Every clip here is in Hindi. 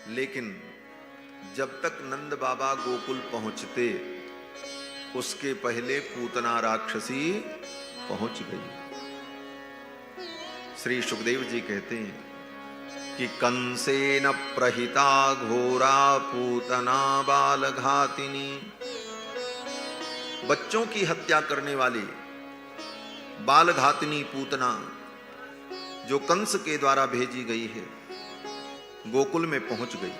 लेकिन जब तक नंद बाबा गोकुल पहुंचते उसके पहले पूतना राक्षसी पहुंच गई। श्री सुखदेव जी कहते हैं कि कंसेन प्रहिता घोरा पूतना बालघातिनी, बच्चों की हत्या करने वाली बालघातिनी पूतना जो कंस के द्वारा भेजी गई है, गोकुल में पहुंच गई।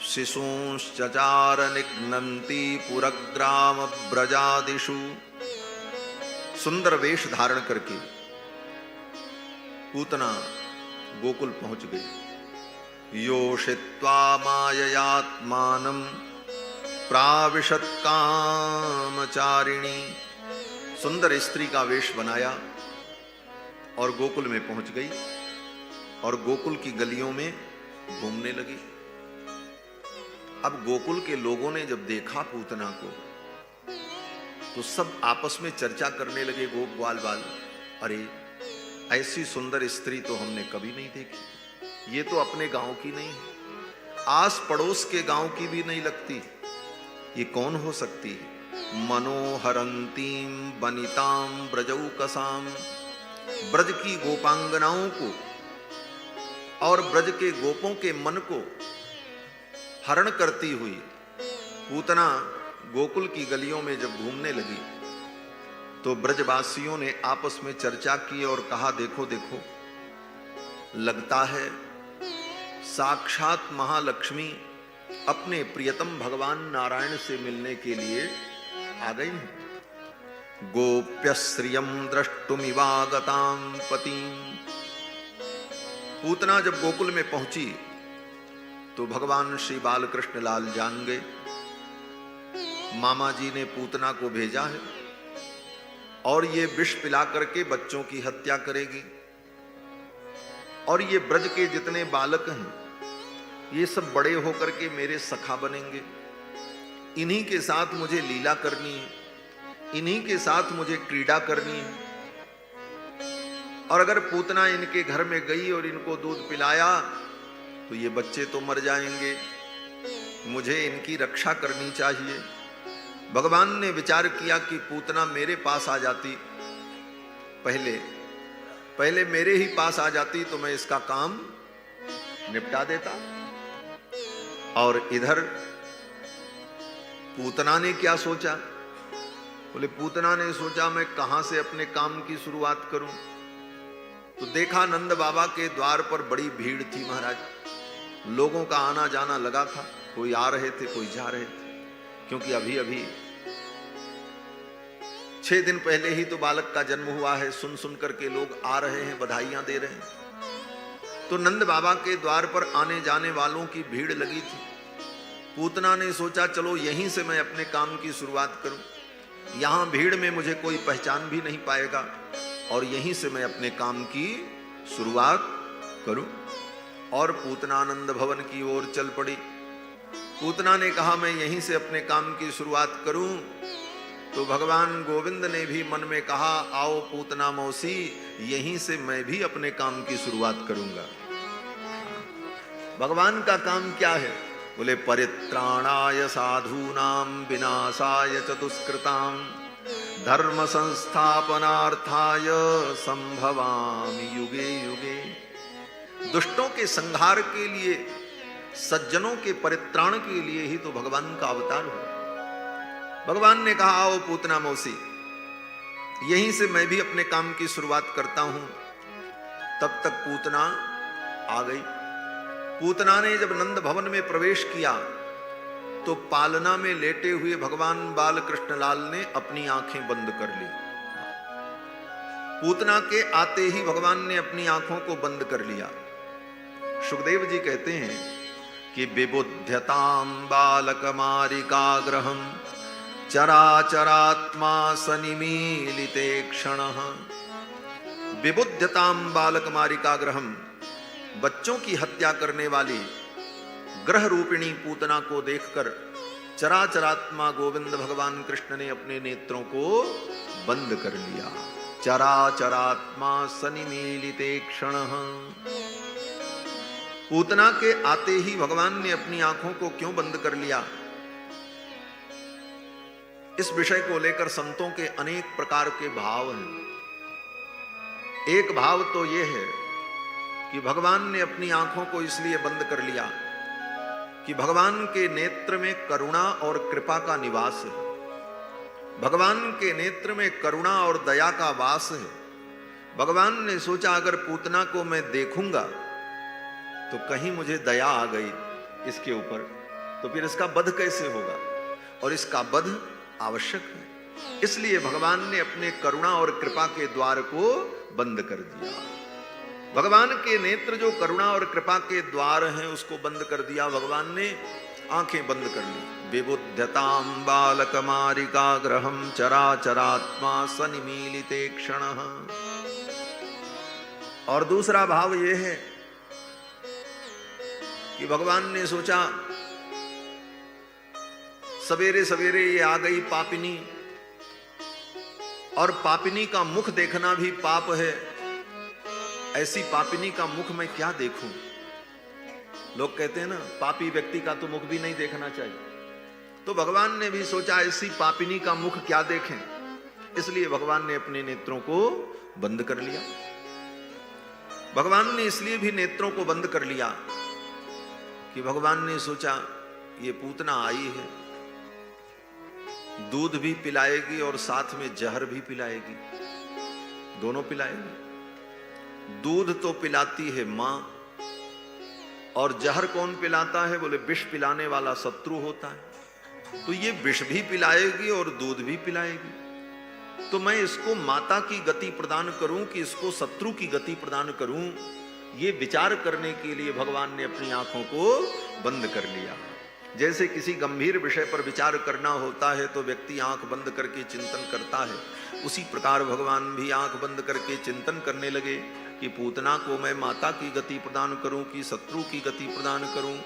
शिशूंश्चचार निघ्नन्ति पुरग्राम ब्रजादिषु, सुंदर वेश धारण करके पूतना गोकुल पहुंच गई। योषित्वा माययात्मानं प्राविशत कामचारिणी, सुंदर स्त्री का वेश बनाया और गोकुल में पहुंच गई और गोकुल की गलियों में घूमने लगी। अब गोकुल के लोगों ने जब देखा पूतना को तो सब आपस में चर्चा करने लगे, गोप ग्वाल बाल, अरे ऐसी सुंदर स्त्री तो हमने कभी नहीं देखी, ये तो अपने गांव की नहीं है, आस पड़ोस के गांव की भी नहीं लगती, ये कौन हो सकती है। मनोहरंतीम बनिताम ब्रजौकसाम, ब्रज की गोपांगनाओं को और ब्रज के गोपों के मन को हरण करती हुई पूतना गोकुल की गलियों में जब घूमने लगी तो ब्रजवासियों ने आपस में चर्चा की और कहा, देखो देखो, लगता है साक्षात महालक्ष्मी अपने प्रियतम भगवान नारायण से मिलने के लिए आ गई हैं। गोप्य श्रियम द्रष्टुमिवागतां पतिं, पूतना जब गोकुल में पहुंची तो भगवान श्री बालकृष्ण लाल जान गए, मामा जी ने पूतना को भेजा है और ये विष पिला करके बच्चों की हत्या करेगी और ये ब्रज के जितने बालक हैं ये सब बड़े होकर के मेरे सखा बनेंगे, इन्हीं के साथ मुझे लीला करनी है, इन्हीं के साथ मुझे क्रीड़ा करनी है। और अगर पूतना इनके घर में गई और इनको दूध पिलाया तो ये बच्चे तो मर जाएंगे, मुझे इनकी रक्षा करनी चाहिए। भगवान ने विचार किया कि पूतना मेरे पास आ जाती, पहले मेरे ही पास आ जाती तो मैं इसका काम निपटा देता। और इधर पूतना ने क्या सोचा, बोले पूतना ने सोचा मैं कहां से अपने काम की शुरुआत करूं। तो देखा नंद बाबा के द्वार पर बड़ी भीड़ थी महाराज, लोगों का आना जाना लगा था, कोई आ रहे थे कोई जा रहे थे, क्योंकि अभी अभी 6 दिन पहले ही तो बालक का जन्म हुआ है। सुन सुन करके लोग आ रहे हैं, बधाइयां दे रहे हैं। तो नंद बाबा के द्वार पर आने जाने वालों की भीड़ लगी थी। पूतना ने सोचा चलो यहीं से मैं अपने काम की शुरुआत करूं, यहां भीड़ में मुझे कोई पहचान भी नहीं पाएगा और यहीं से मैं अपने काम की शुरुआत करूं। और पूतना नंद भवन की ओर चल पड़ी। पूतना ने कहा मैं यहीं से अपने काम की शुरुआत करूं, तो भगवान गोविंद ने भी मन में कहा आओ पूतना मौसी, यहीं से मैं भी अपने काम की शुरुआत करूंगा। भगवान का काम क्या है, बोले परित्राणाय साधूनां विनाशाय च दुष्कृतां धर्म संस्थापनार्थाय संभवामि युगे युगे। दुष्टों के संहार के लिए, सज्जनों के परित्राण के लिए ही तो भगवान का अवतार हो। भगवान ने कहा आओ पूतना मौसी, यहीं से मैं भी अपने काम की शुरुआत करता हूं। तब तक पूतना आ गई। पूतना ने जब नंद भवन में प्रवेश किया तो पालना में लेटे हुए भगवान बाल कृष्ण लाल ने अपनी आंखें बंद कर ली। पूतना के आते ही भगवान ने अपनी आंखों को बंद कर लिया। सुखदेव जी कहते हैं कि विबुध्यतां बालकमारिकाग्रहं चराचरात्मा सनिमीलिते क्षणः। विबुध्यतां बालकमारिकाग्रहं, बच्चों की हत्या करने वाली ग्रह रूपिणी पूतना को देखकर चराचरात्मा गोविंद भगवान कृष्ण ने अपने नेत्रों को बंद कर लिया। चराचरात्मा सनिमीलिते क्षणः। पूतना के आते ही भगवान ने अपनी आंखों को क्यों बंद कर लिया? इस विषय को लेकर संतों के अनेक प्रकार के भाव हैं। एक भाव तो यह है कि भगवान ने अपनी आंखों को इसलिए बंद कर लिया कि भगवान के नेत्र में करुणा और कृपा का निवास है। भगवान के नेत्र में करुणा और दया का वास है। भगवान ने सोचा अगर पूतना को मैं देखूंगा तो कहीं मुझे दया आ गई इसके ऊपर, तो फिर इसका वध कैसे होगा, और इसका वध आवश्यक है। इसलिए भगवान ने अपने करुणा और कृपा के द्वार को बंद कर दिया। भगवान के नेत्र जो करुणा और कृपा के द्वार हैं उसको बंद कर दिया। भगवान ने आंखें बंद कर ली। विबुध्यताम बालकमारिकाग्रहम चराचरात्मा सनिमीलिते क्षणः। और दूसरा भाव यह है कि भगवान ने सोचा सवेरे सवेरे ये आ गई पापिनी, और पापिनी का मुख देखना भी पाप है। ऐसी पापिनी का मुख मैं क्या देखूं? लोग कहते हैं ना, पापी व्यक्ति का तो मुख भी नहीं देखना चाहिए। तो भगवान ने भी सोचा ऐसी पापिनी का मुख क्या देखें, इसलिए भगवान ने अपने नेत्रों को बंद कर लिया। भगवान ने इसलिए भी नेत्रों को बंद कर लिया कि भगवान ने सोचा ये पूतना आई है, दूध भी पिलाएगी और साथ में जहर भी पिलाएगी, दोनों पिलाएगी। दूध तो पिलाती है मां, और जहर कौन पिलाता है? बोले विष पिलाने वाला शत्रु होता है। तो ये विष भी पिलाएगी और दूध भी पिलाएगी। तो मैं इसको माता की गति प्रदान करूं कि इसको शत्रु की गति प्रदान करूं, ये विचार करने के लिए भगवान ने अपनी आंखों को बंद कर लिया। जैसे किसी गंभीर विषय पर विचार करना होता है तो व्यक्ति आंख बंद करके चिंतन करता है, उसी प्रकार भगवान भी आंख बंद करके चिंतन करने लगे कि पूतना को मैं माता की गति प्रदान करूं कि शत्रु की गति प्रदान करूं।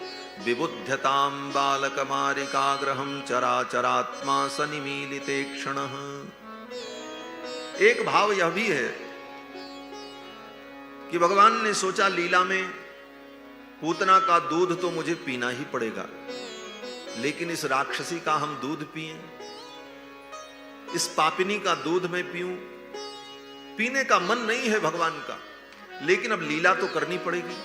विबुध्यताम बालकमारिकाग्रहम चराचरात्मा सनिमीलिते क्षणः। एक भाव यह भी है कि भगवान ने सोचा लीला में पूतना का दूध तो मुझे पीना ही पड़ेगा, लेकिन इस राक्षसी का हम दूध पिएं, इस पापिनी का दूध मैं पीऊं? पीने का मन नहीं है भगवान का, लेकिन अब लीला तो करनी पड़ेगी।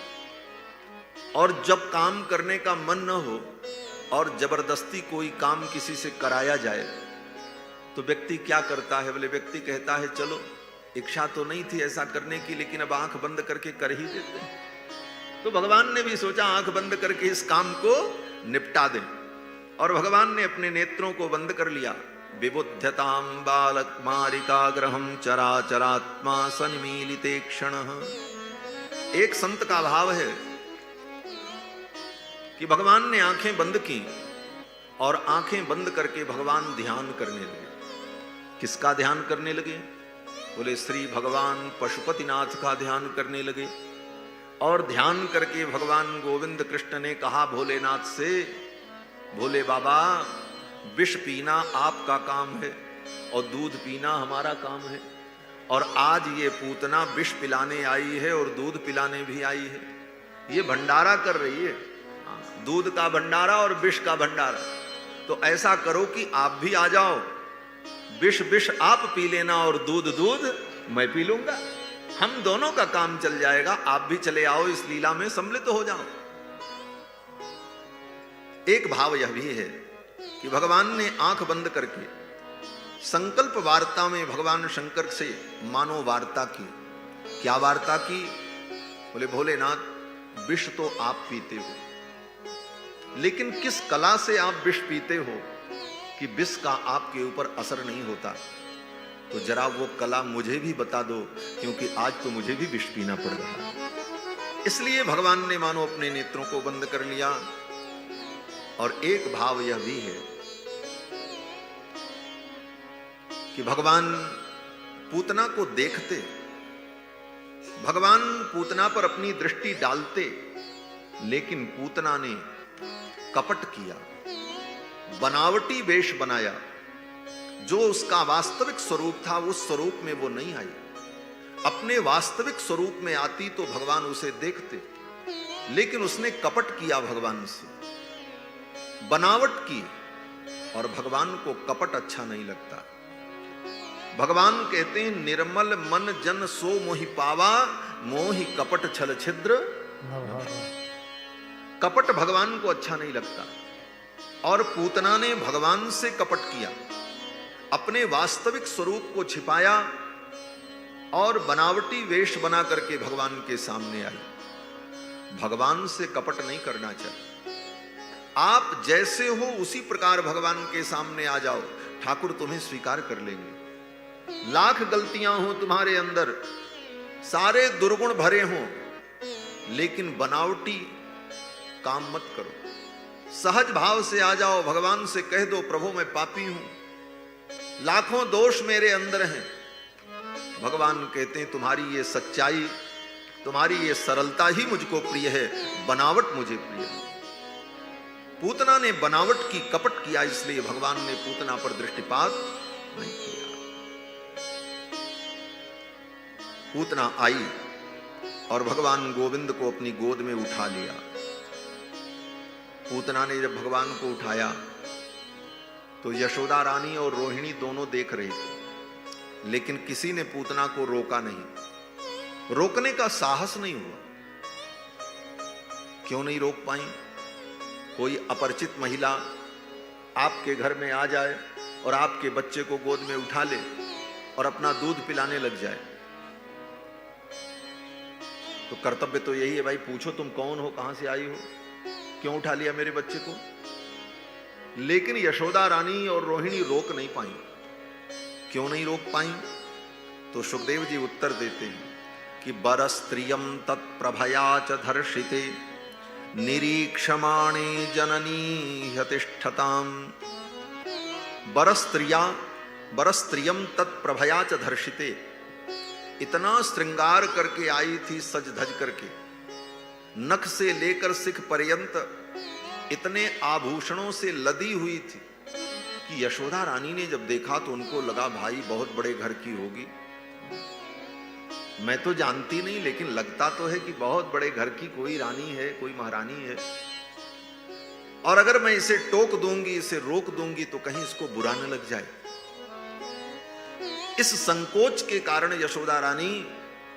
और जब काम करने का मन न हो और जबरदस्ती कोई काम किसी से कराया जाए तो व्यक्ति क्या करता है? बोले व्यक्ति कहता है चलो इच्छा तो नहीं थी ऐसा करने की, लेकिन अब आंख बंद करके कर ही देते हैं। तो भगवान ने भी सोचा आंख बंद करके इस काम को निपटा दें, और भगवान ने अपने नेत्रों को बंद कर लिया। विबुध्यताम बालकमारिकाग्रहम चराचरात्मा सन्मीलिते क्षणः। एक संत का भाव है कि भगवान ने आंखें बंद की और आंखें बंद करके भगवान ध्यान करने लगे। किसका ध्यान करने लगे? बोले श्री भगवान पशुपतिनाथ का ध्यान करने लगे। और ध्यान करके भगवान गोविंद कृष्ण ने कहा भोलेनाथ से, भोले बाबा विष पीना आपका काम है और दूध पीना हमारा काम है, और आज ये पूतना विष पिलाने आई है और दूध पिलाने भी आई है। ये भंडारा कर रही है, दूध का भंडारा और विष का भंडारा। तो ऐसा करो कि आप भी आ जाओ, विष विष आप पी लेना और दूध दूध मैं पी लूंगा, हम दोनों का काम चल जाएगा। आप भी चले आओ, इस लीला में सम्मिलित हो जाओ। एक भाव यह भी है कि भगवान ने आंख बंद करके संकल्प वार्ता में भगवान शंकर से मानो वार्ता की। क्या वार्ता की? बोले भोलेनाथ विष तो आप पीते हो, लेकिन किस कला से आप विष पीते हो कि विष का आपके ऊपर असर नहीं होता? तो जरा वो कला मुझे भी बता दो, क्योंकि आज तो मुझे भी विष पीना पड़ रहा है। इसलिए भगवान ने मानो अपने नेत्रों को बंद कर लिया। और एक भाव यह भी है कि भगवान पूतना को देखते, भगवान पूतना पर अपनी दृष्टि डालते, लेकिन पूतना ने कपट किया, बनावटी वेश बनाया। जो उसका वास्तविक स्वरूप था उस स्वरूप में वो नहीं आई। अपने वास्तविक स्वरूप में आती तो भगवान उसे देखते, लेकिन उसने कपट किया भगवान से, बनावट की, और भगवान को कपट अच्छा नहीं लगता। भगवान कहते हैं निर्मल मन जन सो मोहि पावा, मोहि कपट छल छिद्र। कपट भगवान को अच्छा नहीं लगता, और पूतना ने भगवान से कपट किया, अपने वास्तविक स्वरूप को छिपाया और बनावटी वेश बना करके भगवान के सामने आई। भगवान से कपट नहीं करना चाहिए। आप जैसे हो उसी प्रकार भगवान के सामने आ जाओ, ठाकुर तुम्हें स्वीकार कर लेंगे। लाख गलतियां हो तुम्हारे अंदर, सारे दुर्गुण भरे हों, लेकिन बनावटी काम मत करो। सहज भाव से आ जाओ, भगवान से कह दो प्रभु मैं पापी हूं, लाखों दोष मेरे अंदर हैं। भगवान कहते हैं तुम्हारी ये सच्चाई, तुम्हारी ये सरलता ही मुझको प्रिय है, बनावट मुझे प्रिय है। पूतना ने बनावट की, कपट किया, इसलिए भगवान ने पूतना पर दृष्टिपात नहीं किया। पूतना आई और भगवान गोविंद को अपनी गोद में उठा लिया। पूतना ने जब भगवान को उठाया तो यशोदा रानी और रोहिणी दोनों देख रही थी, लेकिन किसी ने पूतना को रोका नहीं, रोकने का साहस नहीं हुआ। क्यों नहीं रोक पाई? कोई अपरिचित महिला आपके घर में आ जाए और आपके बच्चे को गोद में उठा ले और अपना दूध पिलाने लग जाए, तो कर्तव्य तो यही है भाई, पूछो तुम कौन हो, कहां से आई हो, क्यों उठा लिया मेरे बच्चे को। लेकिन यशोदा रानी और रोहिणी रोक नहीं पाई। क्यों नहीं रोक पाई? तो सुखदेव जी उत्तर देते हैं कि बरस्त्रियम तत्प्रभया च धर्षिते निरीक्षमाणे जननी ह्यतिष्ठताम। बरस्त्रियम तत्प्रभया च धर्षिते, इतना श्रृंगार करके आई थी, सज धज करके, नख से लेकर सिख पर्यंत इतने आभूषणों से लदी हुई थी कि यशोदा रानी ने जब देखा तो उनको लगा भाई बहुत बड़े घर की होगी। मैं तो जानती नहीं, लेकिन लगता तो है कि बहुत बड़े घर की कोई रानी है, कोई महारानी है, और अगर मैं इसे टोक दूंगी, इसे रोक दूंगी, तो कहीं इसको बुरा न लग जाए। इस संकोच के कारण यशोदा रानी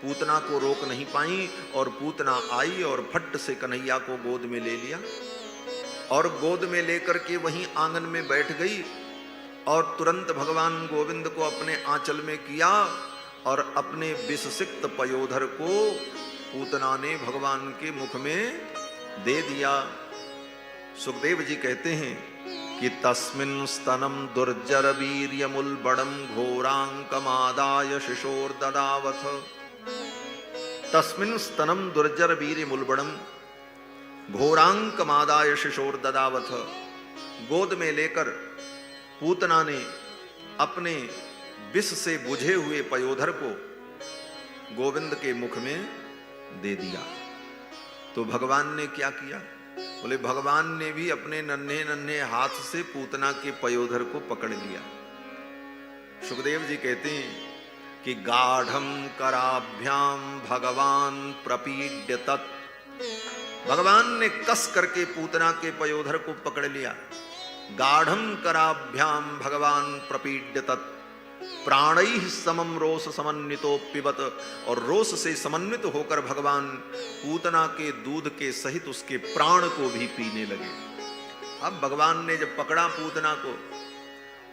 पूतना को रोक नहीं पाई, और पूतना आई और फट से कन्हैया को गोद में ले लिया और गोद में लेकर के वहीं आंगन में बैठ गई, और तुरंत भगवान गोविंद को अपने आंचल में किया, और अपने विषसिक्त पयोधर को पूतना ने भगवान के मुख में दे दिया। सुखदेव जी कहते हैं कि तस्मिन् स्तनम दुर्जर वीर्यमुल्बणं घोरांकमादाय शिशोर्ददावथ। तस्मिन् स्तनम दुर्जर वीर्यमुल्बणं घोरांकमादाय शिशोर्ददावथ। गोद में लेकर पूतना ने अपने विष से बुझे हुए पयोधर को गोविंद के मुख में दे दिया। तो भगवान ने क्या किया? बोले भगवान ने भी अपने नन्हे नन्हे हाथ से पूतना के पयोधर को पकड़ लिया। सुखदेव जी कहते हैं कि गाढ़म कराभ्याम भगवान प्रपीड्य तत्। भगवान ने कस करके पूतना के पयोधर को पकड़ लिया। गाढ़म कराभ्याम भगवान प्रपीड्य तत् प्राणैः समम रोष समन्वितो पिबत। और रोष से समन्वित होकर भगवान पूतना के दूध के सहित उसके प्राण को भी पीने लगे। अब भगवान ने जब पकड़ा पूतना को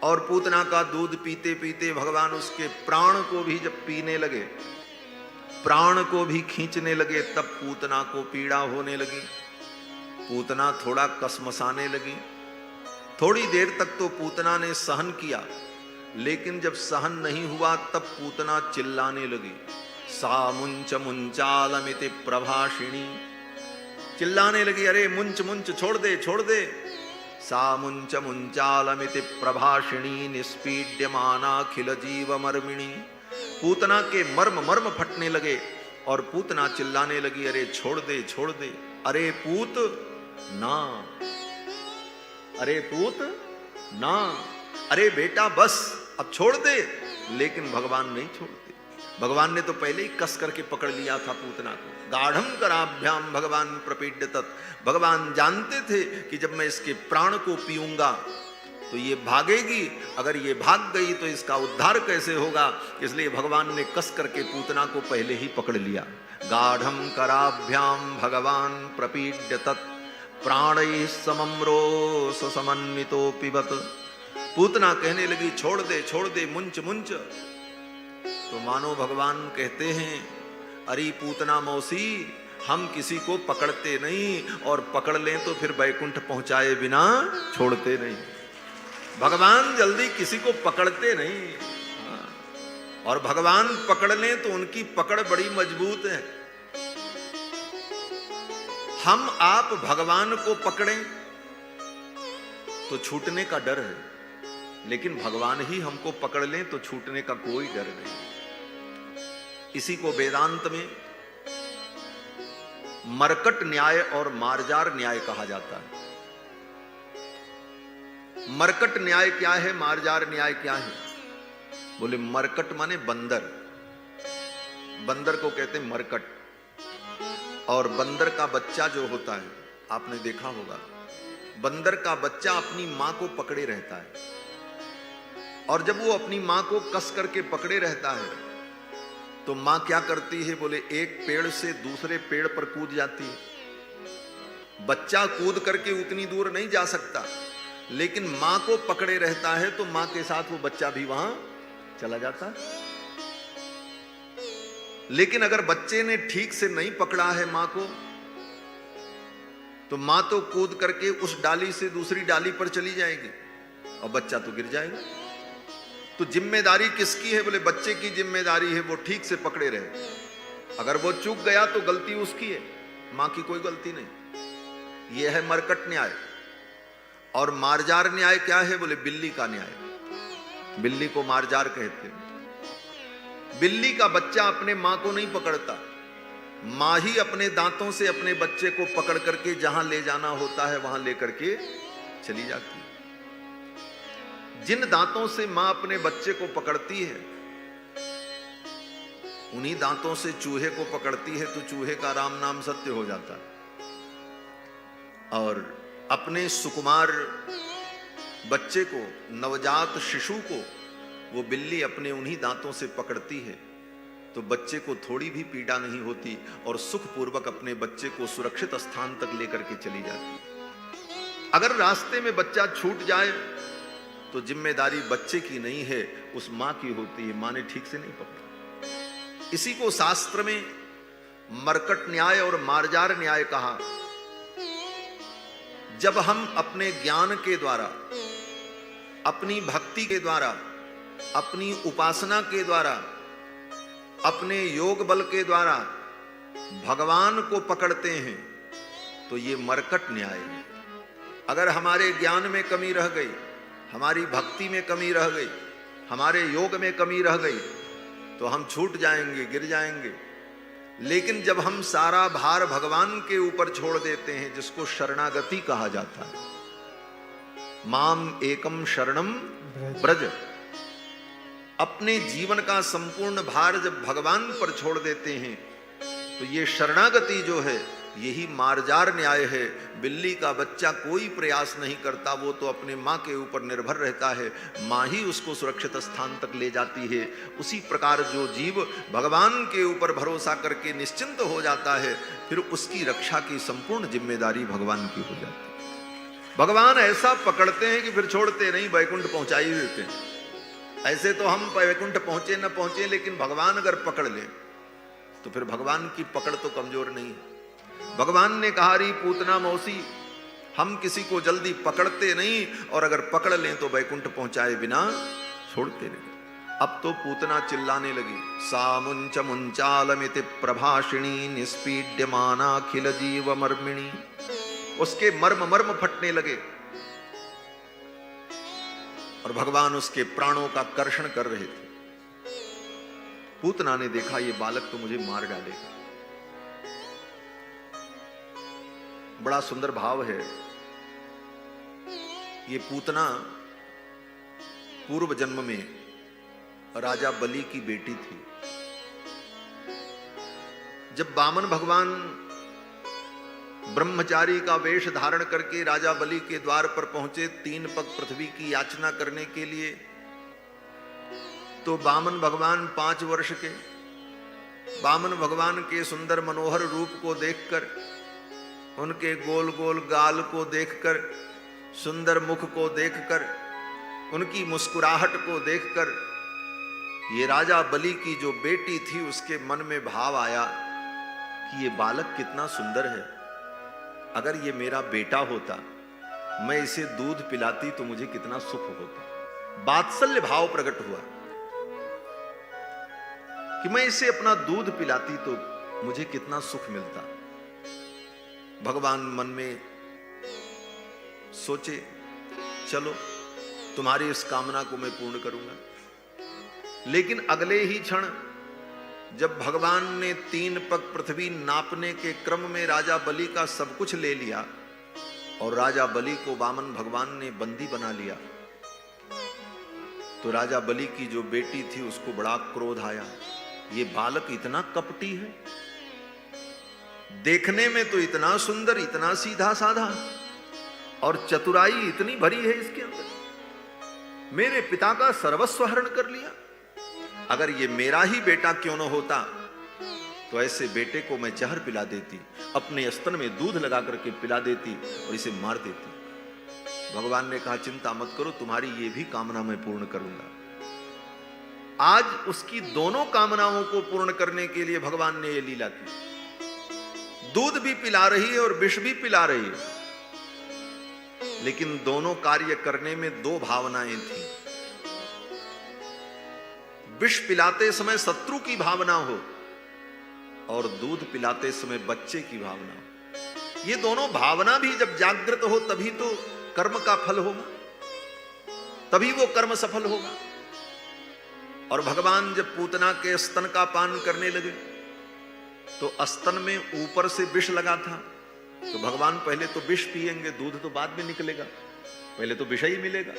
और पूतना का दूध पीते पीते भगवान उसके प्राण को भी जब पीने लगे, प्राण को भी खींचने लगे, तब पूतना को पीड़ा होने लगी। पूतना थोड़ा कसमसाने लगी। थोड़ी देर तक तो पूतना ने सहन किया, लेकिन जब सहन नहीं हुआ तब पूतना चिल्लाने लगी। सा मुंच मुंचालमिति प्रभाषिणी। चिल्लाने लगी, अरे मुंच मुंच छोड़ दे छोड़ दे। सा मुंच मुंचालमिति प्रभाषिणी निष्पीड्यमानाखिल जीव मर्मिणी। पूतना के मर्म मर्म फटने लगे और पूतना चिल्लाने लगी, अरे छोड़ दे छोड़ दे, अरे पूत ना, अरे पूत ना, अरे बेटा बस अब छोड़ दे। लेकिन भगवान नहीं छोड़ते। भगवान ने तो पहले ही कस करके पकड़ लिया था पूतना को। गाढ़म कराभ्याम भगवान प्रपीड्य तत्, भगवान जानते थे कि जब मैं इसके प्राण को पीऊंगा तो ये भागेगी, अगर ये भाग गई तो इसका उद्धार कैसे होगा, इसलिए भगवान ने कस करके पूतना को पहले ही पकड़ लिया। गाढ़म कराभ्याम भगवान प्रपीड्य तत् प्राणैः समम्रो समन्वितो पिबत। पूतना कहने लगी छोड़ दे मुंच मुंच। तो मानो भगवान कहते हैं, अरे पूतना मौसी, हम किसी को पकड़ते नहीं, और पकड़ लें तो फिर बैकुंठ पहुंचाए बिना छोड़ते नहीं। भगवान जल्दी किसी को पकड़ते नहीं, और भगवान पकड़ लें तो उनकी पकड़ बड़ी मजबूत है। हम आप भगवान को पकड़ें तो छूटने का डर है, लेकिन भगवान ही हमको पकड़ लें तो छूटने का कोई डर नहीं। इसी को वेदांत में मरकट न्याय और मार्जार न्याय कहा जाता है। मरकट न्याय क्या है, मार्जार न्याय क्या है? बोले मरकट माने बंदर, बंदर को कहते हैं मरकट। और बंदर का बच्चा जो होता है, आपने देखा होगा, बंदर का बच्चा अपनी मां को पकड़े रहता है, और जब वो अपनी मां को कस करके पकड़े रहता है तो मां क्या करती है? बोले एक पेड़ से दूसरे पेड़ पर कूद जाती है। बच्चा कूद करके उतनी दूर नहीं जा सकता, लेकिन मां को पकड़े रहता है तो मां के साथ वो बच्चा भी वहां चला जाता है। लेकिन अगर बच्चे ने ठीक से नहीं पकड़ा है मां को, तो मां तो कूद करके उस डाली से दूसरी डाली पर चली जाएगी और बच्चा तो गिर जाएगा। तो जिम्मेदारी किसकी है? बोले बच्चे की जिम्मेदारी है, वो ठीक से पकड़े रहे। अगर वो चूक गया तो गलती उसकी है, मां की कोई गलती नहीं। यह है मरकट न्याय। और मार्जार न्याय क्या है? बोले बिल्ली का न्याय। बिल्ली को मार्जार कहते हैं। बिल्ली का बच्चा अपने मां को नहीं पकड़ता, मां ही अपने दांतों से अपने बच्चे को पकड़ करके जहां ले जाना होता है वहां लेकर के चली जाती है। जिन दांतों से मां अपने बच्चे को पकड़ती है, उन्हीं दांतों से चूहे को पकड़ती है तो चूहे का राम नाम सत्य हो जाता है। और अपने सुकुमार बच्चे को, नवजात शिशु को, वो बिल्ली अपने उन्हीं दांतों से पकड़ती है तो बच्चे को थोड़ी भी पीड़ा नहीं होती और सुखपूर्वक अपने बच्चे को सुरक्षित स्थान तक लेकर के चली जाती। अगर रास्ते में बच्चा छूट जाए तो जिम्मेदारी बच्चे की नहीं है, उस मां की होती है, मां ने ठीक से नहीं पकड़ा। इसी को शास्त्र में मरकट न्याय और मार्जार न्याय कहा। जब हम अपने ज्ञान के द्वारा, अपनी भक्ति के द्वारा, अपनी उपासना के द्वारा, अपने योग बल के द्वारा भगवान को पकड़ते हैं तो ये मरकट न्याय है। अगर हमारे ज्ञान में कमी रह गई, हमारी भक्ति में कमी रह गई, हमारे योग में कमी रह गई तो हम छूट जाएंगे, गिर जाएंगे। लेकिन जब हम सारा भार भगवान के ऊपर छोड़ देते हैं, जिसको शरणागति कहा जाता है, माम एकम शरणम ब्रज, अपने जीवन का संपूर्ण भार जब भगवान पर छोड़ देते हैं तो ये शरणागति जो है, यही मार्जार न्याय है। बिल्ली का बच्चा कोई प्रयास नहीं करता, वो तो अपने मां के ऊपर निर्भर रहता है, मां ही उसको सुरक्षित स्थान तक ले जाती है। उसी प्रकार जो जीव भगवान के ऊपर भरोसा करके निश्चिंत हो जाता है, फिर उसकी रक्षा की संपूर्ण जिम्मेदारी भगवान की हो जाती है। भगवान ऐसा पकड़ते हैं कि फिर छोड़ते नहीं, बैकुंठ पहुंचा ही देते हैं। ऐसे तो हम वैकुंठ पहुंचे न पहुंचे, लेकिन भगवान अगर पकड़ ले तो फिर भगवान की पकड़ तो कमजोर नहीं है। भगवान ने कहा, री पूतना मौसी, हम किसी को जल्दी पकड़ते नहीं, और अगर पकड़ लें तो वैकुंठ पहुंचाए बिना छोड़ते नहीं। अब तो पूतना चिल्लाने लगी, सामुंच मुंचालमिति प्रभाषिणी निष्पीड्यमानाखिल जीव मर्मिणी। उसके मर्म फटने लगे और भगवान उसके प्राणों का कर्षण कर रहे थे। पूतना ने देखा, ये बालक तो मुझे मार डालेगा। बड़ा सुंदर भाव है। ये पूतना पूर्व जन्म में राजा बलि की बेटी थी। जब वामन भगवान ब्रह्मचारी का वेश धारण करके राजा बलि के द्वार पर पहुंचे 3 पग पृथ्वी की याचना करने के लिए, तो वामन भगवान 5 वर्ष के, वामन भगवान के सुंदर मनोहर रूप को देखकर, उनके गोल गोल गाल को देखकर, सुंदर मुख को देखकर, उनकी मुस्कुराहट को देखकर ये राजा बलि की जो बेटी थी उसके मन में भाव आया कि ये बालक कितना सुंदर है, अगर ये मेरा बेटा होता, मैं इसे दूध पिलाती तो मुझे कितना सुख होता। वात्सल्य भाव प्रकट हुआ कि मैं इसे अपना दूध पिलाती तो मुझे कितना सुख मिलता। भगवान मन में सोचे, चलो तुम्हारी इस कामना को मैं पूर्ण करूंगा। लेकिन अगले ही क्षण जब भगवान ने 3 पग पृथ्वी नापने के क्रम में राजा बलि का सब कुछ ले लिया और राजा बलि को वामन भगवान ने बंदी बना लिया, तो राजा बलि की जो बेटी थी उसको बड़ा क्रोध आया। ये बालक इतना कपटी है, देखने में तो इतना सुंदर, इतना सीधा साधा, और चतुराई इतनी भरी है इसके अंदर, मेरे पिता का सर्वस्व हरण कर लिया। अगर ये मेरा ही बेटा क्यों न होता तो ऐसे बेटे को मैं जहर पिला देती, अपने स्तन में दूध लगा करके पिला देती और इसे मार देती। भगवान ने कहा, चिंता मत करो, तुम्हारी ये भी कामना मैं पूर्ण करूंगा। आज उसकी दोनों कामनाओं को पूर्ण करने के लिए भगवान ने ये लीला की। दूध भी पिला रही है और विष भी पिला रही है, लेकिन दोनों कार्य करने में 2 भावनाएं थी। विष पिलाते समय शत्रु की भावना हो और दूध पिलाते समय बच्चे की भावना हो। ये दोनों भावना भी जब जागृत हो तभी तो कर्म का फल होगा, तभी वो कर्म सफल होगा। और भगवान जब पूतना के स्तन का पान करने लगे तो स्तन में ऊपर से विष लगा था, तो भगवान पहले तो विष पिएंगे, दूध तो बाद में निकलेगा, पहले तो विष ही मिलेगा।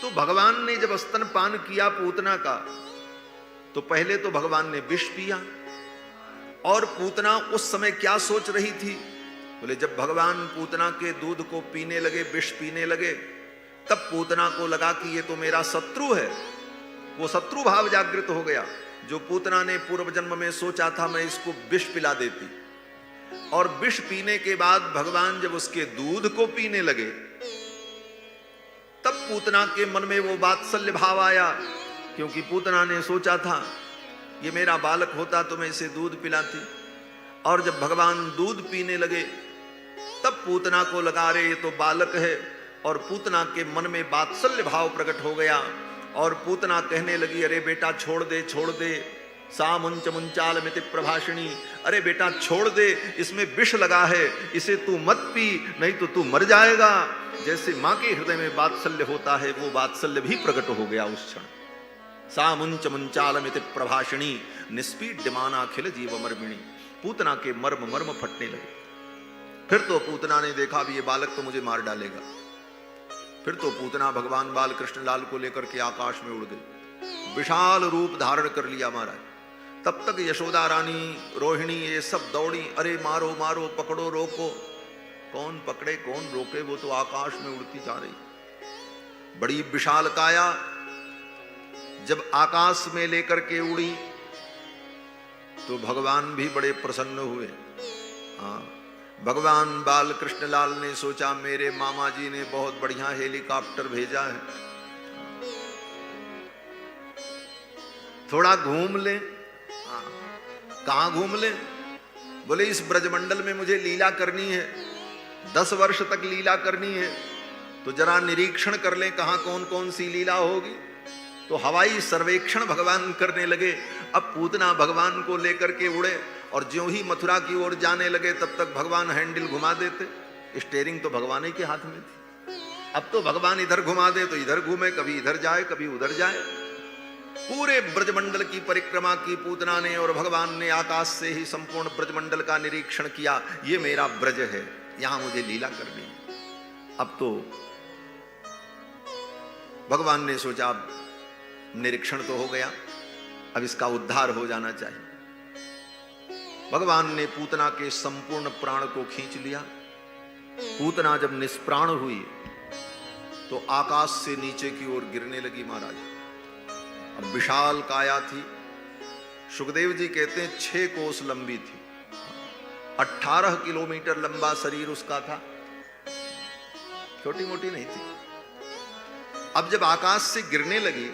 तो भगवान ने जब स्तन पान किया पूतना का, तो पहले तो भगवान ने विष पिया। और पूतना उस समय क्या सोच रही थी? बोले, जब भगवान पूतना के दूध को पीने लगे, विष पीने लगे, तब पूतना को लगा कि ये तो मेरा शत्रु है। वो शत्रु भाव जागृत हो गया। जो पूतना ने पूर्व जन्म में सोचा था मैं इसको विष पिला देती, और विष पीने के बाद भगवान जब उसके दूध को पीने लगे, तब पूतना के मन में वो वात्सल्य भाव आया, क्योंकि पूतना ने सोचा था ये मेरा बालक होता तो मैं इसे दूध पिलाती। और जब भगवान दूध पीने लगे तब पूतना को लगा, रे ये तो बालक है, और पूतना के मन में वात्सल्य भाव प्रकट हो गया। और पूतना कहने लगी, अरे बेटा छोड़ दे, छोड़ दे, सा मुंच मुंचाल मिति प्रभाषिणी, अरे बेटा छोड़ दे, इसमें विष लगा है, इसे तू मत पी, नहीं तो तू मर जाएगा। जैसे मां के हृदय में वात्सल्य होता है, वो वात्सल्य भी प्रकट हो गया उस क्षण। सा मुंच मुंचाल मिति प्रभाषिणी निष्पीड्यमान अखिल जीव मर्मिणी। पूतना के मर्म मर्म फटने लगे। फिर तो पूतना ने देखा भी ये बालक तो मुझे मार डालेगा। फिर तो पूतना भगवान बाल कृष्ण लाल को लेकर के आकाश में उड़ गई, विशाल रूप धारण कर लिया महाराज। तब तक यशोदा रानी, रोहिणी, ये सब दौड़ी, अरे मारो मारो, पकड़ो, रोको। कौन पकड़े कौन रोके, वो तो आकाश में उड़ती जा रही। बड़ी विशाल काया जब आकाश में लेकर के उड़ी तो भगवान भी बड़े प्रसन्न हुए। हाँ, भगवान बाल कृष्ण लाल ने सोचा मेरे मामा जी ने बहुत बढ़िया हेलीकॉप्टर भेजा है, थोड़ा घूम ले। हाँ, कहां घूम ले? बोले इस ब्रजमंडल में मुझे लीला करनी है, 10 वर्ष तक लीला करनी है, तो जरा निरीक्षण कर ले कहां कौन कौन सी लीला होगी। तो हवाई सर्वेक्षण भगवान करने लगे। अब पूतना भगवान को लेकर के उड़े, और ज्यों ही मथुरा की ओर जाने लगे तब तक भगवान हैंडल घुमा देते। स्टीयरिंग तो भगवान ही के हाथ में थी। अब तो भगवान इधर घुमा दे तो इधर घूमे, कभी इधर जाए कभी उधर जाए। पूरे ब्रजमंडल की परिक्रमा की पूतना ने, और भगवान ने आकाश से ही संपूर्ण ब्रजमंडल का निरीक्षण किया। ये मेरा ब्रज है, यहां मुझे लीला करनी है। अब तो भगवान ने सोचा अब निरीक्षण तो हो गया, अब इसका उद्धार हो जाना चाहिए। भगवान ने पूतना के संपूर्ण प्राण को खींच लिया। पूतना जब निष्प्राण हुई तो आकाश से नीचे की ओर गिरने लगी महाराज। अब विशाल काया थी, सुखदेव जी कहते हैं 6 कोस लंबी थी, 18 किलोमीटर लंबा शरीर उसका था, छोटी मोटी नहीं थी। अब जब आकाश से गिरने लगी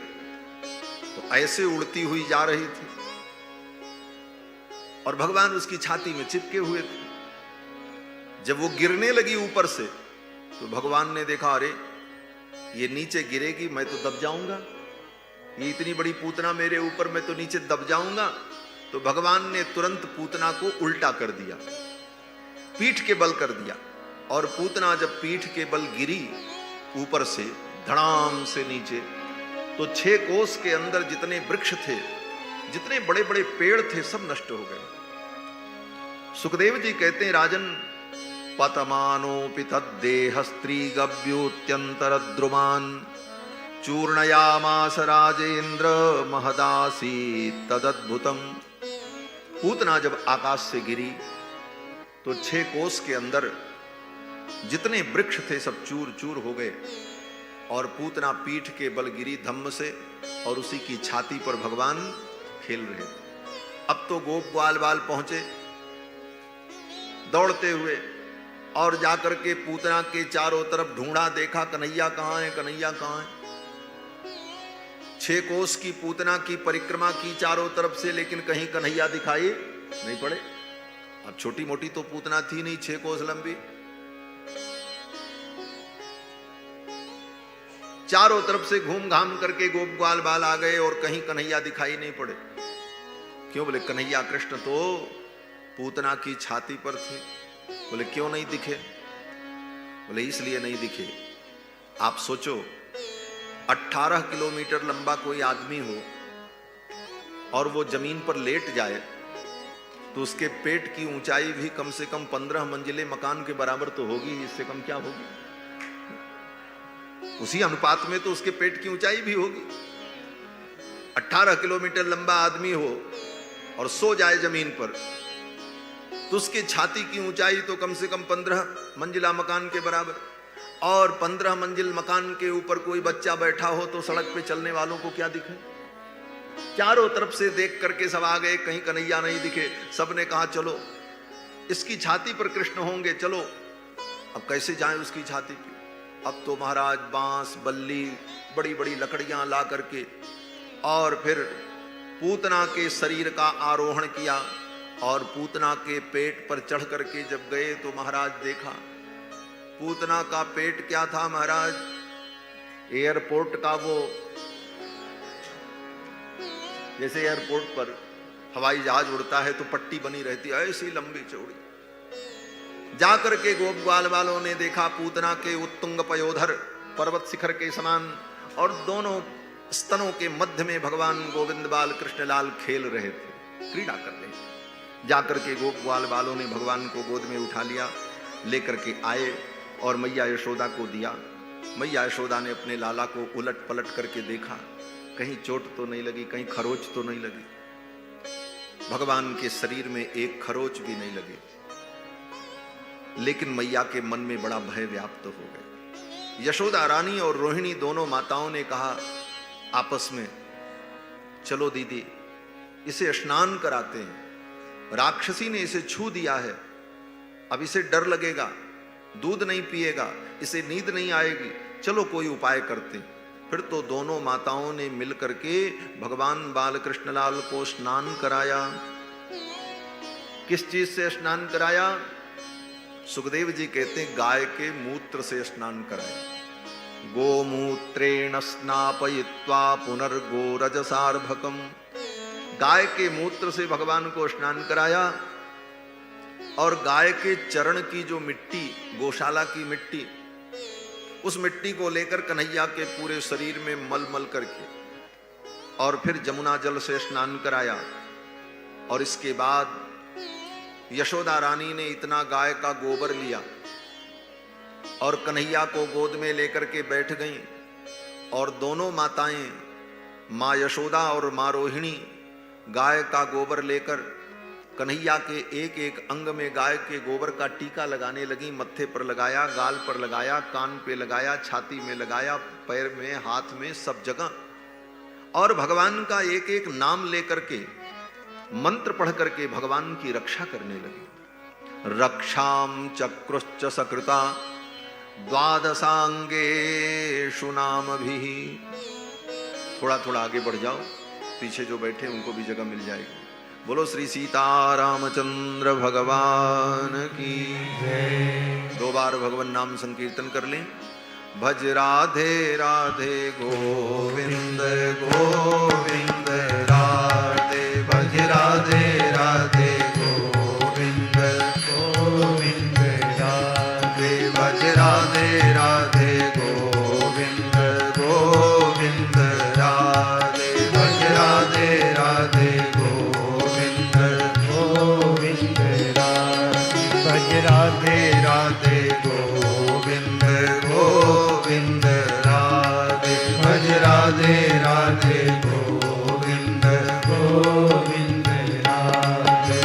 तो ऐसे उड़ती हुई जा रही थी और भगवान उसकी छाती में चिपके हुए थे। जब वो गिरने लगी ऊपर से तो भगवान ने देखा, अरे ये नीचे गिरेगी, मैं तो दब जाऊंगा, ये इतनी बड़ी पूतना मेरे ऊपर, मैं तो नीचे दब जाऊंगा। तो भगवान ने तुरंत पूतना को उल्टा कर दिया, पीठ के बल कर दिया, और पूतना जब पीठ के बल गिरी ऊपर से धड़ाम से नीचे, तो 6 कोस के अंदर जितने वृक्ष थे, जितने बड़े बड़े पेड़ थे, सब नष्ट हो गए। सुखदेव जी कहते हैं, राजन पतमानोपि तद्देह स्त्रीगव्योत्यंतर द्रुमान चूर्णयामास राजेंद्र महदासी तदद्भुतम। पूतना जब आकाश से गिरी तो 6 कोस के अंदर जितने वृक्ष थे सब चूर चूर हो गए, और पूतना पीठ के बल गिरी धम्म से, और उसी की छाती पर भगवान खेल रहे थे। अब तो गोप ग्वाल बाल पहुंचे दौड़ते हुए, और जाकर के पूतना के चारों तरफ ढूंढा, देखा कन्हैया कहां है, कन्हैया कहां है। 6 कोस की पूतना की परिक्रमा की चारों तरफ से, लेकिन कहीं कन्हैया दिखाई नहीं पड़े। अब छोटी मोटी तो पूतना थी नहीं, 6 कोस लंबी। चारों तरफ से घूम घाम करके गोप ग्वाल बाल आ गए और कहीं कन्हैया दिखाई नहीं पड़े। क्यों? बोले कन्हैया कृष्ण तो पूतना की छाती पर थे। बोले क्यों नहीं दिखे? बोले इसलिए नहीं दिखे, आप सोचो 18 किलोमीटर लंबा कोई आदमी हो और वो जमीन पर लेट जाए तो उसके पेट की ऊंचाई भी कम से कम 15 मंजिले मकान के बराबर तो होगी, इससे कम क्या होगी? उसी अनुपात में तो उसके पेट की ऊंचाई भी होगी। 18 किलोमीटर लंबा आदमी हो और सो जाए जमीन पर तो उसकी छाती की ऊंचाई तो कम से कम 15 मंजिला मकान के बराबर, और 15 मंजिल मकान के ऊपर कोई बच्चा बैठा हो तो सड़क पे चलने वालों को क्या दिखे? चारों तरफ से देख करके सब आ गए, कहीं कन्हैया नहीं दिखे। सबने कहा चलो इसकी छाती पर कृष्ण होंगे, चलो। अब कैसे जाएं उसकी छाती पे? अब तो महाराज बांस बल्ली बड़ी बड़ी लकड़ियां ला करके और फिर पूतना के शरीर का आरोहण किया, और पूतना के पेट पर चढ़ करके जब गए तो महाराज देखा पूतना का पेट क्या था महाराज, एयरपोर्ट का वो, जैसे एयरपोर्ट पर हवाई जहाज उड़ता है तो पट्टी बनी रहती है, ऐसी लंबी चौड़ी। जाकर के गोप ग्वाल वालों ने देखा पूतना के उत्तुंग पयोधर पर्वत शिखर के समान, और दोनों स्तनों के मध्य में भगवान गोविंद बाल कृष्णलाल खेल रहे थे, क्रीड़ा कर रहे थे। जाकर के गोप ग्वाल वालों ने भगवान को गोद में उठा लिया, लेकर के आए और मैया यशोदा को दिया। मैया यशोदा ने अपने लाला को उलट पलट करके देखा, कहीं चोट तो नहीं लगी, कहीं खरोच तो नहीं लगी। भगवान के शरीर में एक खरोच भी नहीं लगी, लेकिन मैया के मन में बड़ा भय व्याप्त हो गया। यशोदा रानी और रोहिणी दोनों माताओं ने कहा आपस में, चलो दीदी इसे स्नान कराते हैं, राक्षसी ने इसे छू दिया है, अब इसे डर लगेगा, दूध नहीं पिएगा, इसे नींद नहीं आएगी, चलो कोई उपाय करते हैं। फिर तो दोनों माताओं ने मिलकर के भगवान बाल कृष्णलाल को स्नान कराया। किस चीज से स्नान कराया? सुखदेव जी कहते हैं गाय के मूत्र से स्नान कराया। गोमूत्रेण स्नापयित्वा पुनर्गोरजसार्भकम, गाय के मूत्र से भगवान को स्नान कराया, और गाय के चरण की जो मिट्टी, गौशाला की मिट्टी, उस मिट्टी को लेकर कन्हैया के पूरे शरीर में मल मल करके, और फिर जमुना जल से स्नान कराया। और इसके बाद यशोदा रानी ने इतना गाय का गोबर लिया और कन्हैया को गोद में लेकर के बैठ गईं, और दोनों माताएं, माँ यशोदा और माँ रोहिणी, गाय का गोबर लेकर कन्हैया के एक एक अंग में गाय के गोबर का टीका लगाने लगी। मत्थे पर लगाया, गाल पर लगाया, कान पे लगाया, छाती में लगाया, पैर में, हाथ में, सब जगह। और भगवान का एक एक नाम लेकर के, मंत्र पढ़ करके भगवान की रक्षा करने लगी। रक्षाम चक्रुश्च सकृता द्वादशांगेषु नामभिः। थोड़ा थोड़ा आगे बढ़ जाओ, पीछे जो बैठे उनको भी जगह मिल जाएगी। बोलो श्री सीतारामचंद्र भगवान की जय। 2 बार भगवान नाम संकीर्तन कर लें। भज राधे राधे गोविंद गोविंद राधे, भज राधे राधे गोविंद गोविंद राधे, भज राधे राधे गोविंद गोविंद राधे, भज राधे राधे गोविंद गोविंद राधे, भज राधे राधे गोविंद गोविंद राधे, भज राधे राधे गोविंद गोविंद राधे।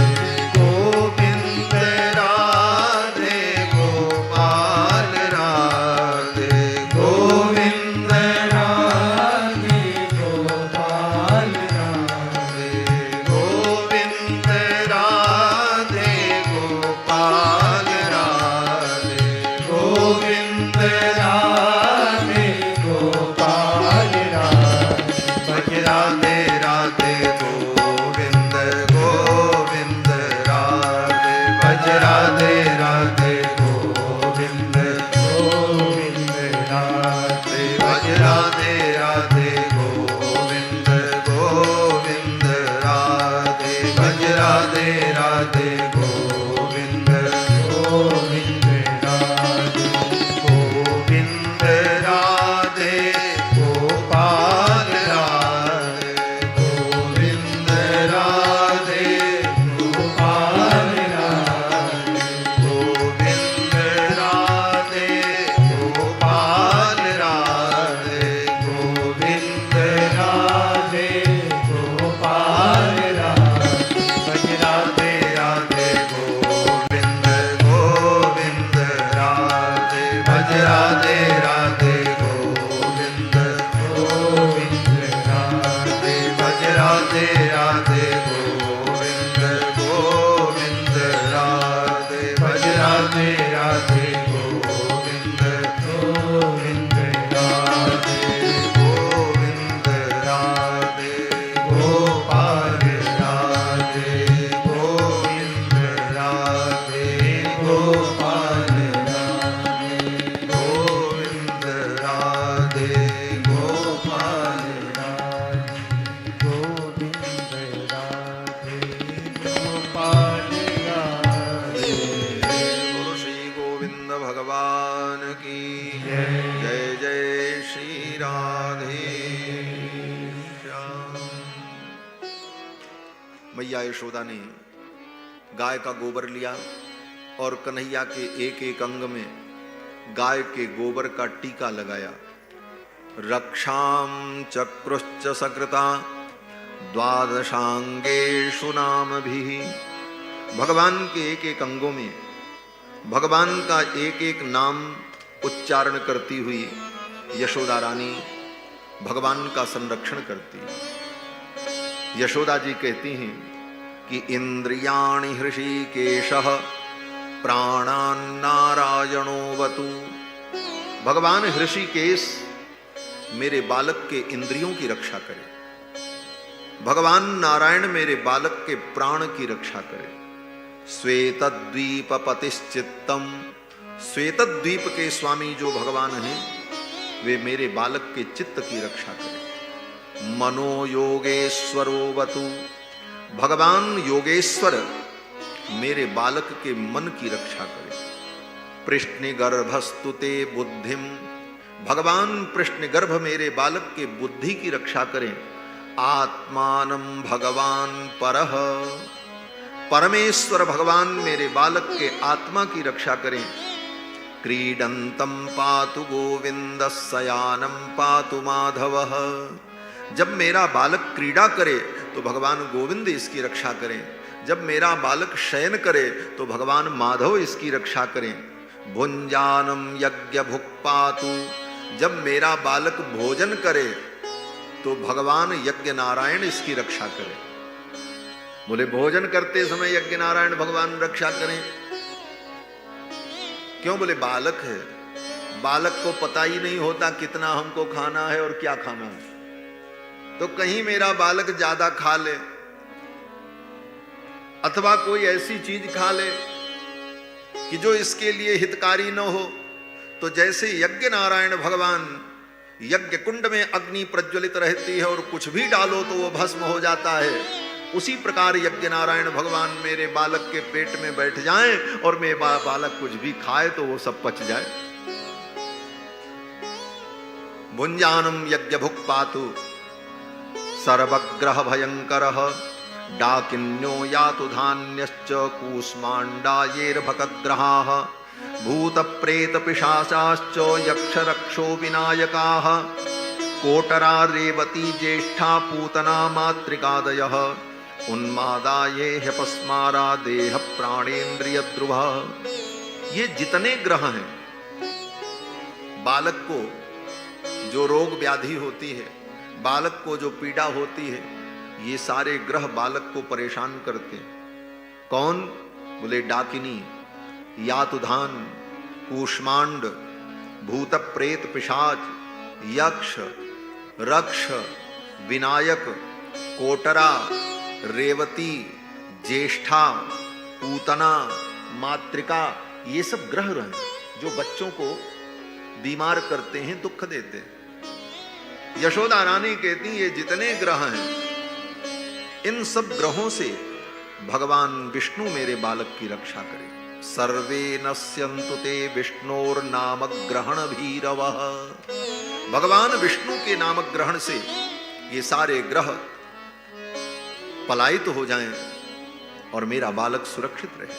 गोविंद राधे गोपाल राधे, गोविंद राधे गोपाल राधे, गोविंद राधे गोपाल राधे, गोविंद राधे गोपाल राधे, भज राधे राधे गोविंद गोविंद राधे, भज राधे राधे गोविंद गोविंद राधे, भज राधे राधे गोविंद गोविंद राधे, भज राधे राधे गोविंद गोविंद राधे। गोविंद राधे गोपाल राधे, गोविंद राधे गोपाल राधे, गोविंद राधे गोपाल राधे, गोविंद राधे गोपाल राधे, भज राधे राधे गोविंद गोविंद राधे, भज राधे राधे गोविंद गोविंद राधे, भज राधे राधे गोविंद गोविंद राधे, भज राधे राधे गोविंद गोविंद राधे, गोविंद राधे गोपाल राधे, गोविंद राधे गोपाल राधे, गोविंद राधे गोपाल राधे, गोविंद राधे गोपाल राधे। बोलो श्री गोविंद भगवान की जय। जय जय श्री राधे श्याम। मैया यशोदा ने गाय का गोबर लिया और कन्हैया के एक एक अंग में गाय के गोबर का टीका लगाया। रक्षाम चक्रुश्च सकृता द्वादशांगेषु नामभिः। भगवान के एक एक अंगों में भगवान का एक एक नाम उच्चारण करती हुई यशोदा रानी भगवान का संरक्षण करती है। यशोदा जी कहती हैं कि इंद्रियाणि हृषिकेशः प्राणान्नारायणो वतु। भगवान हृषिकेश मेरे बालक के इंद्रियों की रक्षा करे, भगवान नारायण मेरे बालक के प्राण की रक्षा करे। श्वेतद्वीपपतिश्चित्तम, श्वेतद्वीप के स्वामी जो भगवान हैं वे मेरे बालक के चित्त की रक्षा करें। मनो योगेश्वरो वतु। भगवान योगेश्वर मेरे बालक के मन की रक्षा करे। प्रश्निगर्भस्तुते बुद्धिम। भगवान प्रश्निगर्भ मेरे बालक के बुद्धि की रक्षा करें। आत्मानं भगवान परः। परमेश्वर भगवान मेरे बालक के आत्मा की रक्षा करें। क्रीडन्तं पातु गोविंद शयानं पातु माधवः। जब मेरा बालक क्रीड़ा करे तो भगवान गोविंद इसकी रक्षा करें। जब मेरा बालक शयन करे तो भगवान माधव इसकी रक्षा करें। भुंजानम यज्ञ भुक्पातु, जब मेरा बालक भोजन करे तो भगवान यज्ञ नारायण इसकी रक्षा करें। बोले भोजन करते समय यज्ञ नारायण भगवान रक्षा करें क्यों? बोले बालक है, बालक को पता ही नहीं होता कितना हमको खाना है और क्या खाना है, तो कहीं मेरा बालक ज्यादा खा ले अथवा कोई ऐसी चीज खा ले कि जो इसके लिए हितकारी न हो, तो जैसे यज्ञ नारायण भगवान यज्ञ कुंड में अग्नि प्रज्वलित रहती है और कुछ भी डालो तो वो भस्म हो जाता है, उसी प्रकार यज्ञ नारायण भगवान मेरे बालक के पेट में बैठ जाएं और मेरा बालक कुछ भी खाए तो वो सब पच जाए। भुंजानम यज्ञ भुक् पातु सर्वग्रह भयंकर डाकिन्यो यातु धान्यश्च कूष्मांडायैर्भकग्रहाः भूत प्रेत पिशाचाश्च यक्ष रक्षो विनायकाः कोटरा रेवती ज्येष्ठा पूतना मातृकादयः उन्मादाये ह्यपस्मारा देह प्राणेन्द्रिय ध्रुव। ये जितने ग्रह हैं, बालक को जो रोग व्याधि होती है, बालक को जो पीड़ा होती है, ये सारे ग्रह बालक को परेशान करते हैं। कौन? बोले डाकिनी, यातुधान, कूष्मांड, भूत प्रेत पिशाच, यक्ष रक्ष, विनायक, कोटरा, रेवती, ज्येष्ठा, पूतना, मातृका, ये सब ग्रह हैं जो बच्चों को बीमार करते हैं, दुख देते हैं। यशोदा रानी कहती ये जितने ग्रह हैं, इन सब ग्रहों से भगवान विष्णु मेरे बालक की रक्षा करें। सर्वे नश्यन्तु ते विष्णोर नाम ग्रहण भीरवः। भगवान विष्णु के नामक ग्रहण से ये सारे ग्रह पलायित हो जाएं और मेरा बालक सुरक्षित रहे।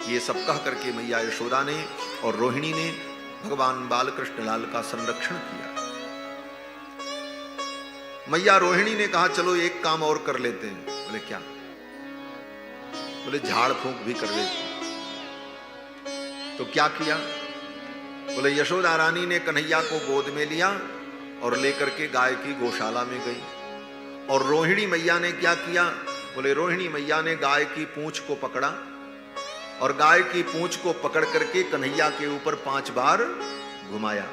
ये सब कह करके मैया यशोदा ने और रोहिणी ने भगवान बालकृष्ण लाल का संरक्षण किया। मैया रोहिणी ने कहा चलो एक काम और कर लेते हैं। बोले क्या? बोले झाड़ फूंक भी कर लेते हैं। तो क्या किया? बोले यशोदा रानी ने कन्हैया को गोद में लिया और लेकर के गाय की गौशाला में गई। और रोहिणी मैया ने क्या किया? बोले रोहिणी मैया ने गाय की पूंछ को पकड़ा और गाय की पूंछ को पकड़ करके कन्हैया के ऊपर 5 बार घुमाया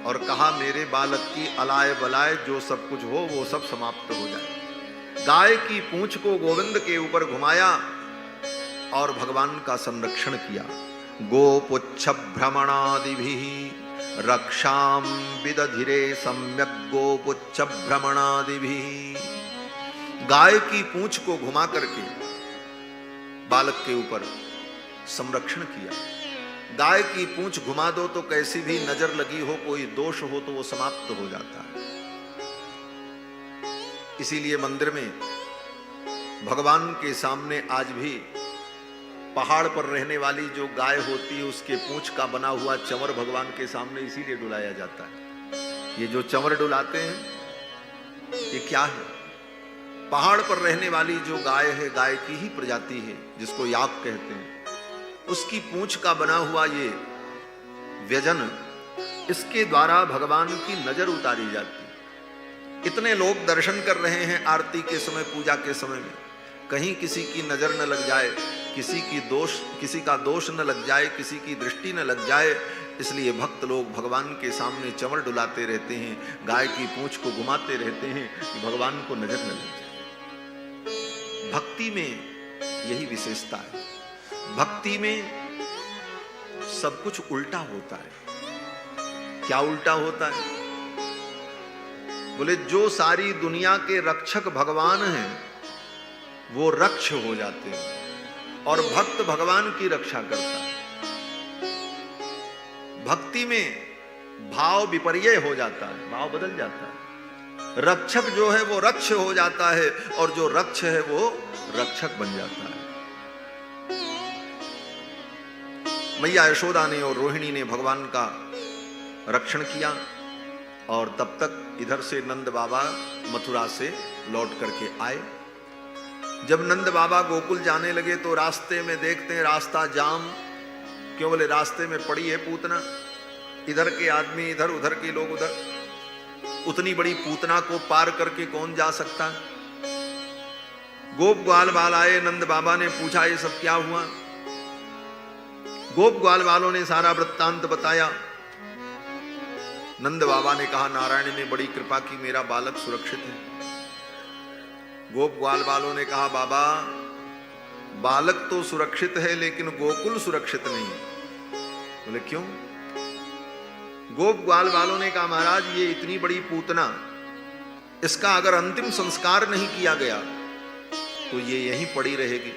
और कहा मेरे बालक की अलाय बलाय जो सब कुछ हो वो सब समाप्त हो जाए। गाय की पूंछ को गोविंद के ऊपर घुमाया और भगवान का संरक्षण किया। गोपुच्छ भ्रमणादिभिः रक्षाम विदधिरे सम्यक गोपुच्छ भ्रमणादिभिः। गाय की पूंछ को घुमा करके बालक के ऊपर संरक्षण किया। गाय की पूंछ घुमा दो तो कैसी भी नजर लगी हो, कोई दोष हो तो वो समाप्त हो जाता है। इसीलिए मंदिर में भगवान के सामने आज भी पहाड़ पर रहने वाली जो गाय होती है उसके पूंछ का बना हुआ चंवर भगवान के सामने इसीलिए डुलाया जाता है। ये जो चंवर डुलाते हैं ये क्या है? पहाड़ पर रहने वाली जो गाय है, गाय की ही प्रजाति है जिसको याक कहते हैं, उसकी पूंछ का बना हुआ ये व्यजन, इसके द्वारा भगवान की नजर उतारी जाती है। इतने लोग दर्शन कर रहे हैं आरती के समय, पूजा के समय में, कहीं किसी की नजर न लग जाए, किसी का दोष न लग जाए, किसी की दृष्टि न लग जाए, इसलिए भक्त लोग भगवान के सामने चंवर डुलाते रहते हैं, गाय की पूंछ को घुमाते रहते हैं कि भगवान को नजर न लग जाए। भक्ति में यही विशेषता है। भक्ति में सब कुछ उल्टा होता है। क्या उल्टा होता है? बोले जो सारी दुनिया के रक्षक भगवान हैं वो रक्ष हो जाते हैं और भक्त भगवान की रक्षा करता है। भक्ति में भाव विपर्य हो जाता है, भाव बदल जाता है। रक्षक जो है वो रक्ष हो जाता है और जो रक्ष है वो रक्षक बन जाता है। मैया यशोदा ने और रोहिणी ने भगवान का रक्षण किया और तब तक इधर से नंद बाबा मथुरा से लौट करके आए। जब नंद बाबा गोकुल जाने लगे तो रास्ते में देखते हैं रास्ता जाम। क्यों? बोले रास्ते में पड़ी है पूतना, इधर के आदमी इधर, उधर के लोग उधर। उतनी बड़ी पूतना को पार करके कौन जा सकता? गोप ग्वाल बाल आए, नंद बाबा ने पूछा ये सब क्या हुआ? गोप ग्वाल वालों ने सारा वृत्तांत बताया। नंद बाबा ने कहा नारायण ने बड़ी कृपा की, मेरा बालक सुरक्षित है। गोप ग्वाल वालों ने कहा बाबा बालक तो सुरक्षित है लेकिन गोकुल सुरक्षित नहीं है। बोले क्यों? गोप ग्वाल वालों ने कहा महाराज ये इतनी बड़ी पूतना, इसका अगर अंतिम संस्कार नहीं किया गया तो ये यहीं पड़ी रहेगी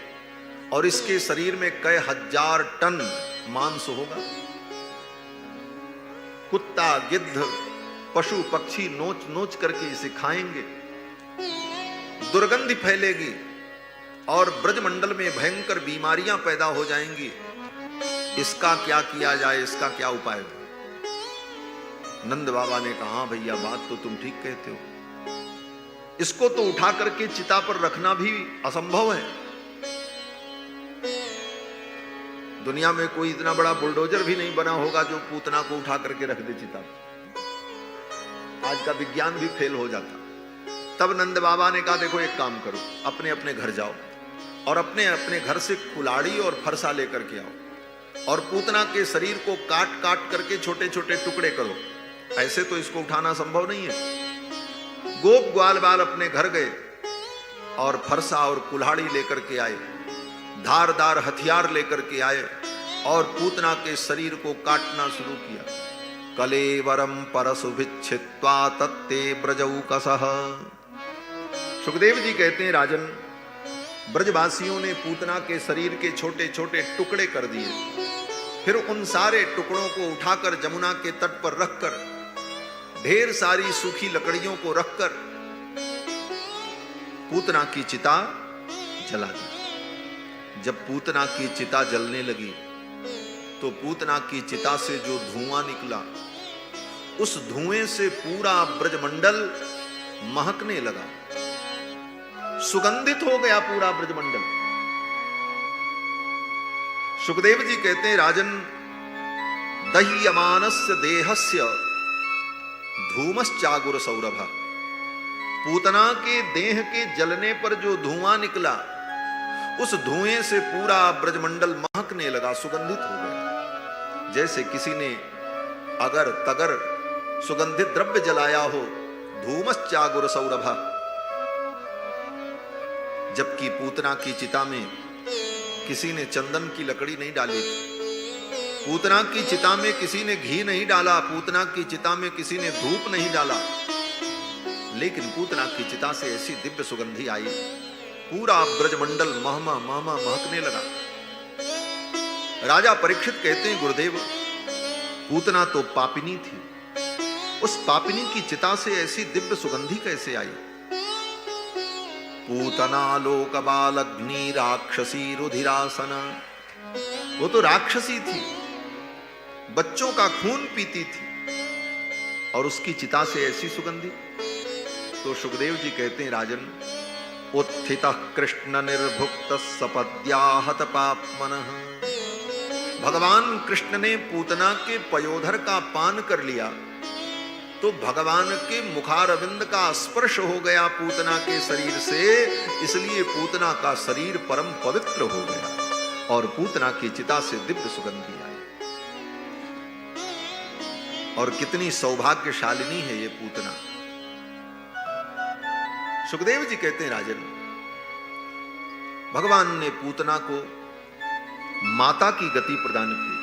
और इसके शरीर में कई हजार टन मांस होगा। कुत्ता गिद्ध पशु पक्षी नोच नोच करके इसे खाएंगे, दुर्गंध फैलेगी और ब्रजमंडल में भयंकर बीमारियां पैदा हो जाएंगी। इसका क्या किया जाए, इसका क्या उपाय? नंद बाबा ने कहा भैया बात तो तुम ठीक कहते हो, इसको तो उठा करके चिता पर रखना भी असंभव है। दुनिया में कोई इतना बड़ा बुलडोजर भी नहीं बना होगा जो पूतना को उठा करके रख दे चिता पर। आज का विज्ञान भी फेल हो जाता। तब नंद बाबा ने कहा देखो एक काम करो, अपने अपने घर जाओ और अपने अपने घर से कुल्हाड़ी और फरसा लेकर के आओ और पूतना के शरीर को काट काट करके छोटे छोटे टुकड़े करो। ऐसे तो इसको उठाना संभव नहीं है। गोप ग्वाल बाल अपने घर गए और फरसा और कुल्हाड़ी लेकर के आए, धारदार हथियार लेकर के आए और पूतना के शरीर को काटना शुरू किया। कलेवरम परशुभिच्छित्वा तत्ते ब्रजौकसः। सुखदेव जी कहते हैं राजन, ब्रजवासियों ने पूतना के शरीर के छोटे छोटे टुकड़े कर दिए। फिर उन सारे टुकड़ों को उठाकर जमुना के तट पर रखकर ढेर सारी सूखी लकड़ियों को रखकर पूतना की चिता जला दी। जब पूतना की चिता जलने लगी तो पूतना की चिता से जो धुआं निकला, उस धुएं से पूरा ब्रजमंडल महकने लगा, सुगंधित हो गया पूरा ब्रजमंडल। सुखदेव जी कहते हैं राजन, दह्यमानस्य देहस्य धूमश्चागुर सौरभ। पूतना के देह के जलने पर जो धुआं निकला, उस धुएं से पूरा ब्रजमंडल महकने लगा, सुगंधित हो गया। जैसे किसी ने अगर तगर सुगंधित द्रव्य जलाया हो, धूमश्चागुर सौरभ। जबकि पूतना की चिता में किसी ने चंदन की लकड़ी नहीं डाली, पूतना की चिता में किसी ने घी नहीं डाला, पूतना की चिता में किसी ने धूप नहीं डाला, लेकिन पूतना की चिता से ऐसी दिव्य सुगंधी आई, पूरा ब्रजमंडल महमा महमा महकने लगा। राजा परीक्षित कहते हैं गुरुदेव, पूतना तो पापिनी थी, उस पापिनी की चिता से ऐसी दिव्य सुगंधी कैसे आई? पूतना लोक बालग्नि राक्षसी रुधिरासना। वो तो राक्षसी थी, बच्चों का खून पीती थी और उसकी चिता से ऐसी सुगंधी। तो सुखदेव जी कहते हैं राजन, उत्थितः कृष्ण निर्भुक्त सपद्याहत पापमनः। भगवान कृष्ण ने पूतना के पयोधर का पान कर लिया तो भगवान के मुखारविंद का स्पर्श हो गया पूतना के शरीर से, इसलिए पूतना का शरीर परम पवित्र हो गया और पूतना की चिता से दिव्य सुगंधी आई। और कितनी सौभाग्यशालिनी है ये पूतना। सुखदेव जी कहते हैं राजन, भगवान ने पूतना को माता की गति प्रदान की।